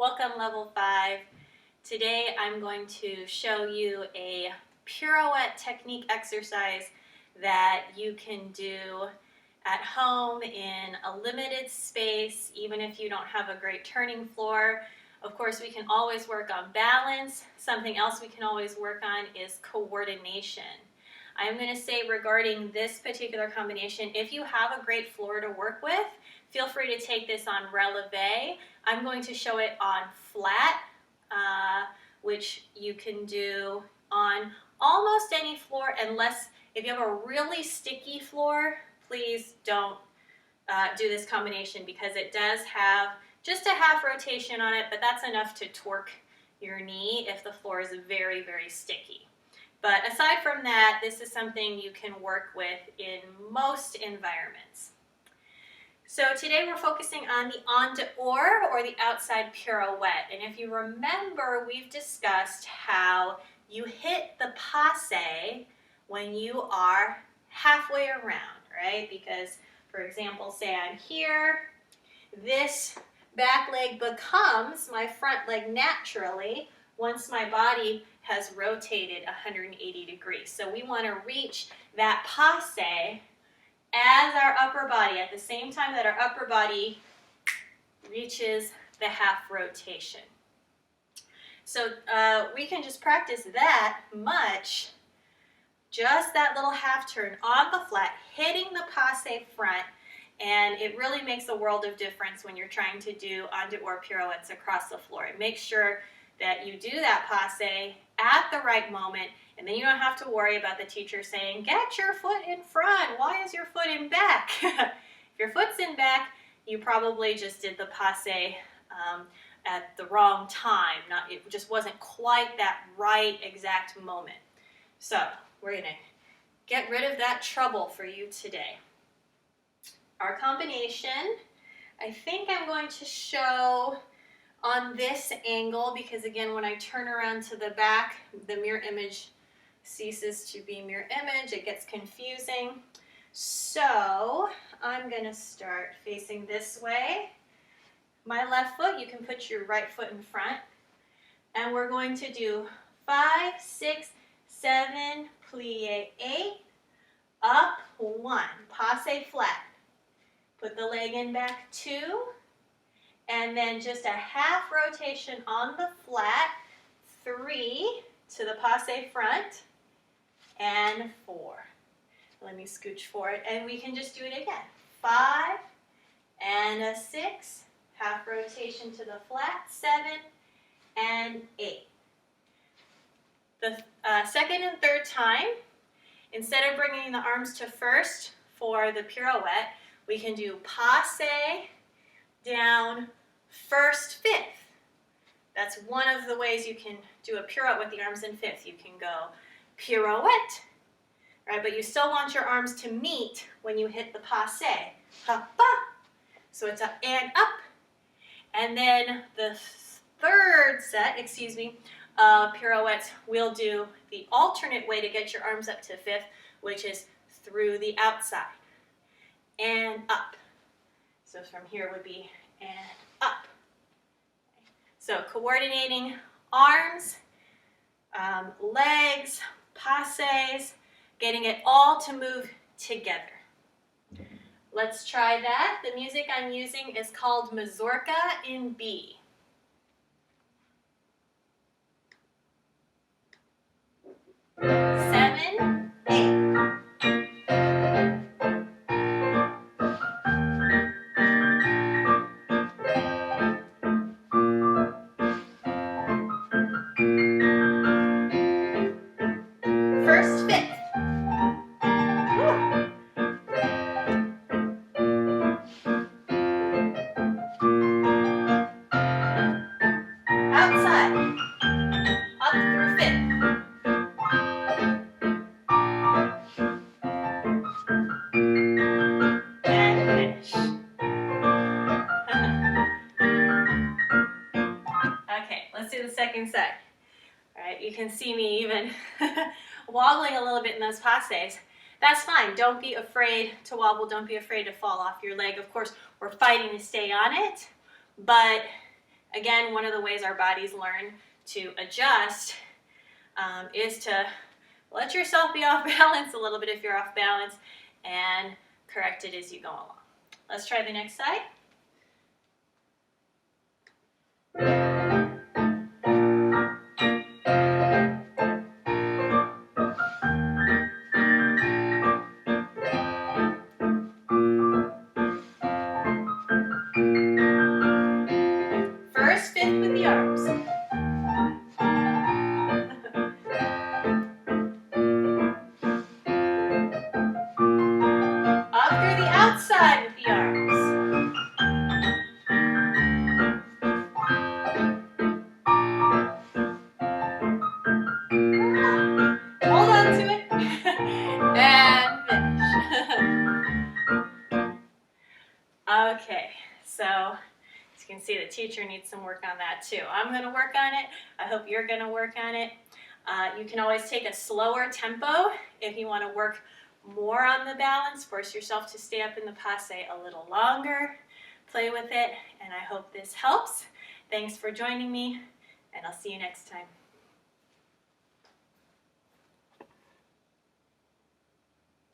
Welcome level 5. Today I'm going to show you a pirouette technique exercise that you can do at home in a limited space, even if you don't have a great turning floor. Of course, we can always work on balance. Something else we can always work on is coordination. I'm going to say regarding this particular combination, if you have a great floor to work with, feel free to take this on releve. I'm going to show it on flat, which you can do on almost any floor, unless if you have a really sticky floor, please don't do this combination because it does have just a half rotation on it, but that's enough to torque your knee if the floor is very, very sticky. But aside from that, this is something you can work with in most environments. So today we're focusing on the en dehors or the outside pirouette. And if you remember, we've discussed how you hit the passe when you are halfway around, right? Because, for example, say I'm here, this back leg becomes my front leg naturally once my body has rotated 180 degrees. So we want to reach that passe as our upper body at the same time that our upper body reaches the half rotation. So we can just practice that much, just that little half turn on the flat, hitting the passe front, and it really makes a world of difference when you're trying to do en dehors pirouettes across the floor. It makes sure that you do that passe at the right moment, and then you don't have to worry about the teacher saying, get your foot in front, why is your foot in back? If your foot's in back, you probably just did the passe at the wrong time. It just wasn't quite that right exact moment. So we're going to get rid of that trouble for you today. Our combination, I think I'm going to show on this angle because, again, when I turn around to the back, the mirror image ceases to be mirror image. It gets confusing. So I'm going to start facing this way. My left foot, you can put your right foot in front. And we're going to do 5, 6, 7, plie 8, up 1, passe flat. Put the leg in back 2, and then just a half rotation on the flat, 3 to the passe front, and 4. Let me scooch for it, and we can just do it again. 5 and a 6, half rotation to the flat, 7 and 8. The second and third time, instead of bringing the arms to first for the pirouette, we can do passe, down, first, fifth. That's one of the ways you can do a pirouette with the arms in fifth. You can go pirouette, right? But you still want your arms to meet when you hit the passe. Ha-ba. So it's up and up. And then the third set, pirouettes, we'll do the alternate way to get your arms up to fifth, which is through the outside and up. So from here would be and up. So coordinating arms, legs, passes, getting it all to move together. Let's try that. The music I'm using is called Mazurka in B. Seven, 8. First, fifth. Woo. Outside. Up through fifth. And finish. Okay, let's do the second set. All right, you can see me even wobbling a little bit in those passes. That's fine. Don't be afraid to wobble. Don't be afraid to fall off your leg. Of course, we're fighting to stay on it, but Again, one of the ways our bodies learn to adjust is to let yourself be off balance a little bit if you're off balance and correct it as you go along. Let's try the next side. First, fifth with the arms. Up through the outside with the arms. Hold on to it. And finish. Okay, so as you can see, the teacher needs some work on that too. I'm going to work on it. I hope you're going to work on it. You can always take a slower tempo if you want to work more on the balance. Force yourself to stay up in the passe a little longer. Play with it, and I hope this helps. Thanks for joining me, and I'll see you next time.